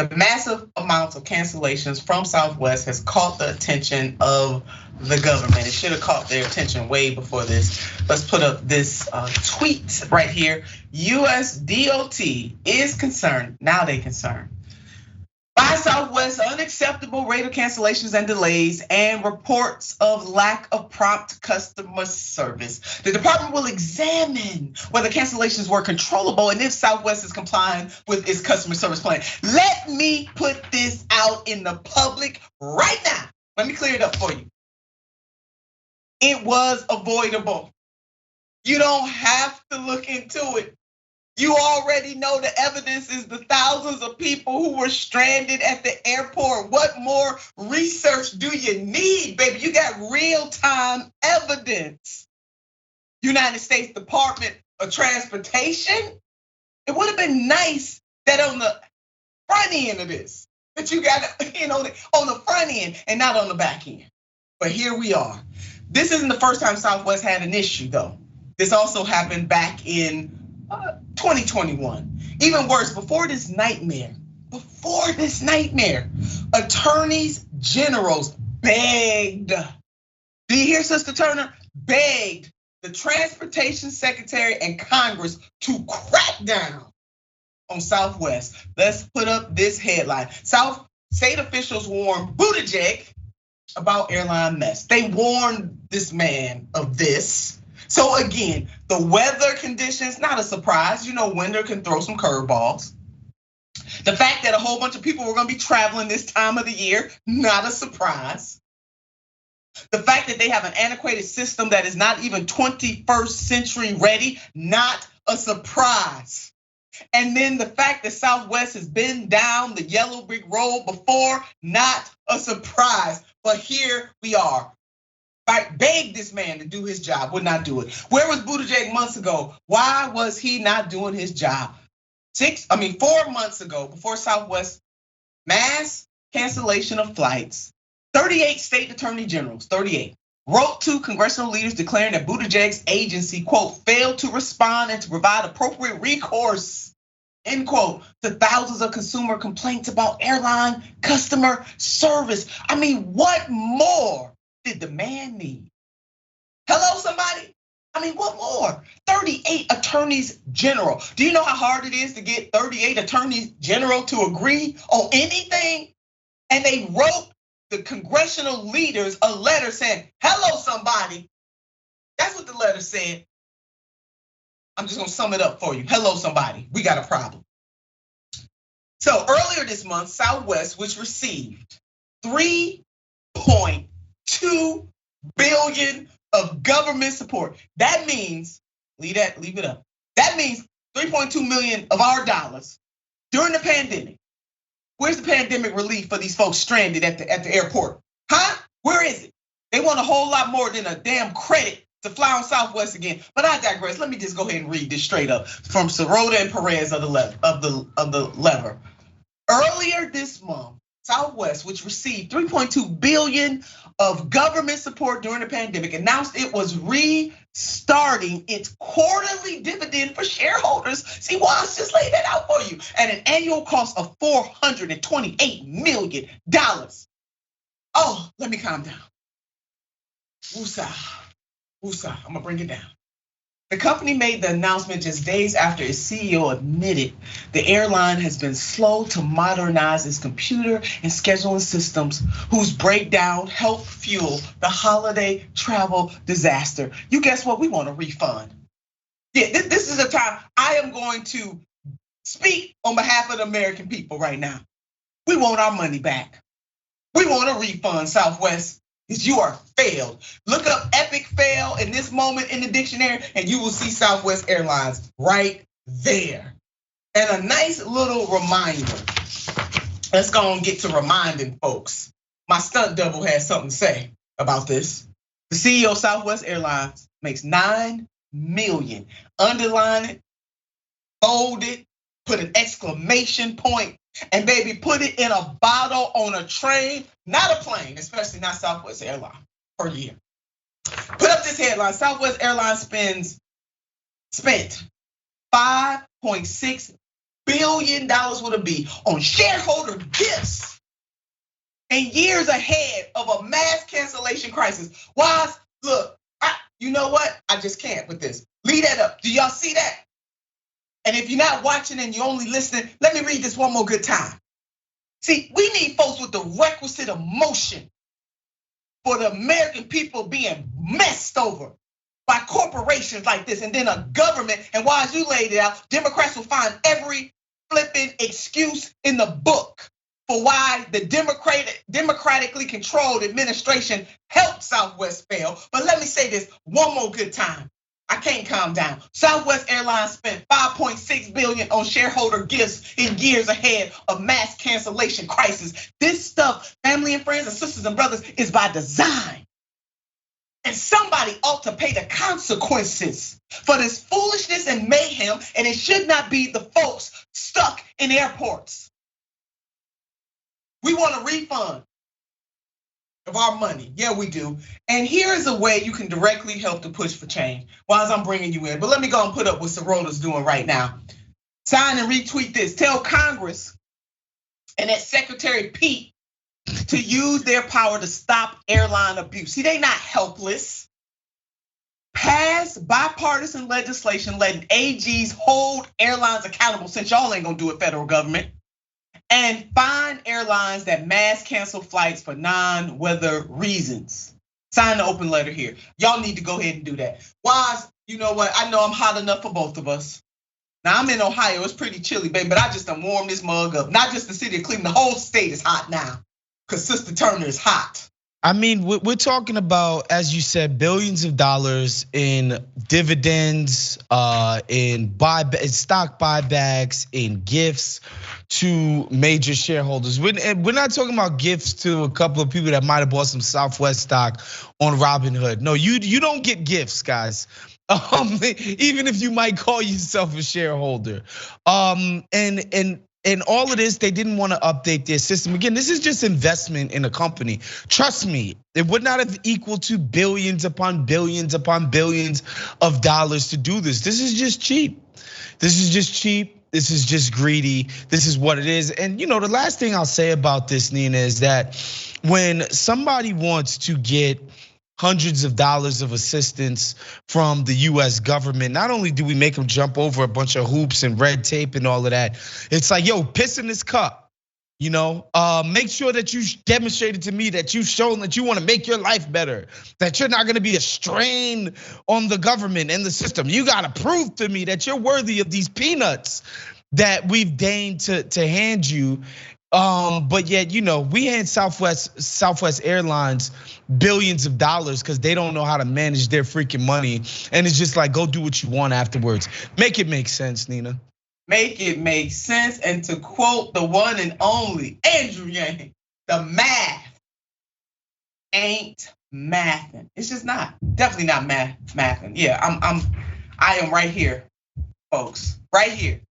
The massive amounts of cancellations from Southwest has caught the attention of the government. It should have caught their attention way before this. Let's put up this tweet right here. US DOT is concerned, now they concerned, by Southwest's unacceptable rate of cancellations and delays and reports of lack of prompt customer service. The department will examine whether cancellations were controllable and if Southwest is complying with its customer service plan. Let me put this out in the public right now. Let me clear it up for you. It was avoidable. You don't have to look into it. You already know the evidence is the thousands of people who were stranded at the airport. What more research do you need, baby? You got real-time evidence. United States Department of Transportation, it would have been nice that on the front end of this, that you got on the front end and not on the back end. But here we are. This isn't the first time Southwest had an issue though. This also happened back in 2021. Even worse, before this nightmare, attorneys generals begged, do you hear, Sister Turner? Begged the transportation secretary and Congress to crack down on Southwest. Let's put up this headline. State officials warned Buttigieg about airline mess. They warned this man of this. So again, the weather conditions, not a surprise. You know, winter can throw some curveballs. The fact that a whole bunch of people were gonna be traveling this time of the year, not a surprise. The fact that they have an antiquated system that is not even 21st century ready, not a surprise. And then the fact that Southwest has been down the yellow brick road before, not a surprise. But here we are. I begged this man to do his job, would not do it. Where was Buttigieg months ago? Why was he not doing his job? 4 months ago, before Southwest mass cancellation of flights, 38 state attorney generals, 38, wrote to congressional leaders declaring that Buttigieg's agency, quote, failed to respond and to provide appropriate recourse, end quote, to thousands of consumer complaints about airline customer service. I mean, what more did the man need? Hello, somebody? I mean, what more? 38 attorneys general. Do you know how hard it is to get 38 attorneys general to agree on anything? And they wrote the congressional leaders a letter saying, hello, somebody. That's what the letter said. I'm just gonna sum it up for you. Hello, somebody, we got a problem. So earlier this month, Southwest, which received 3.2 billion of government support. That means, leave it up. That means 3.2 million of our dollars during the pandemic. Where's the pandemic relief for these folks stranded at the airport? Huh? Where is it? They want a whole lot more than a damn credit to fly on Southwest again. But I digress. Let me just go ahead and read this straight up from Sirota and Perez of the Lever. Earlier this month, Southwest, which received 3.2 billion of government support during the pandemic, announced it was restarting its quarterly dividend for shareholders. See, Wos just laid that out for you. At an annual cost of $428 million. Oh, let me calm down. Woosah, I'm gonna bring it down. The company made the announcement just days after its CEO admitted the airline has been slow to modernize its computer and scheduling systems, whose breakdown helped fuel the holiday travel disaster. You guess what? We want a refund. Yeah, this is a time I am going to speak on behalf of the American people right now. We want our money back. We want a refund, Southwest. Because you are failed. Look up epic fail in this moment in the dictionary and you will see Southwest Airlines right there. And a nice little reminder. Let's go and get to reminding folks. My stunt double has something to say about this. The CEO of Southwest Airlines makes $9 million. Underline it, bold it, put an exclamation point, and baby, put it in a bottle on a train, not a plane, especially not Southwest Airlines per year. Put up this headline: Southwest Airlines spent $5.6 billion would it be on shareholder gifts and years ahead of a mass cancellation crisis? Why? Look, you know what? I just can't with this. Leave that up. Do y'all see that? And if you're not watching and you're only listening, let me read this one more good time. See, we need folks with the requisite emotion for the American people being messed over by corporations like this, and then a government. And while as you laid it out, Democrats will find every flipping excuse in the book for why the democratically controlled administration helped Southwest fail. But let me say this one more good time. I can't calm down. Southwest Airlines spent $5.6 billion on shareholder gifts in years ahead of mass cancellation crisis. This stuff, family and friends and sisters and brothers, is by design. And somebody ought to pay the consequences for this foolishness and mayhem, and it should not be the folks stuck in airports. We want a refund of our money. Yeah, we do. And here's a way you can directly help to push for change while I'm bringing you in. But let me go and put up what Sorota's doing right now. Sign and retweet this. Tell Congress and that Secretary Pete to use their power to stop airline abuse. See, they not helpless. Pass bipartisan legislation letting AGs hold airlines accountable, since y'all ain't gonna do it, federal government. And fine airlines that mass cancel flights for non-weather reasons. Sign the open letter here. Y'all need to go ahead and do that. Wise, you know what? I know I'm hot enough for both of us. Now I'm in Ohio, it's pretty chilly, baby, but I just done warm this mug up. Not just the city of Cleveland, the whole state is hot now, because Sister Turner is hot. I mean, we're talking about, as you said, billions of dollars in dividends, in stock buybacks, in gifts to major shareholders. We're not talking about gifts to a couple of people that might have bought some Southwest stock on Robinhood. No, you don't get gifts, guys. Even if you might call yourself a shareholder. And all of this, they didn't want to update their system. Again, this is just investment in a company. Trust me, it would not have equaled to billions upon billions upon billions of dollars to do this. This is just cheap. This is just cheap. This is just greedy. This is what it is. And the last thing I'll say about this, Nina, is that when somebody wants to get hundreds of dollars of assistance from the US government, not only do we make them jump over a bunch of hoops and red tape and all of that, it's like, yo, piss in this cup. Make sure that you demonstrated to me that you've shown that you want to make your life better, that you're not going to be a strain on the government and the system. You got to prove to me that you're worthy of these peanuts that we've deigned to hand you. But yet, we hand Southwest Airlines billions of dollars because they don't know how to manage their freaking money. And it's just like, go do what you want afterwards. Make it make sense, Nina. Make it make sense. And to quote the one and only Andrew Yang, the math ain't mathin'. It's just not. Definitely not mathin'. Yeah, I am right here, folks. Right here.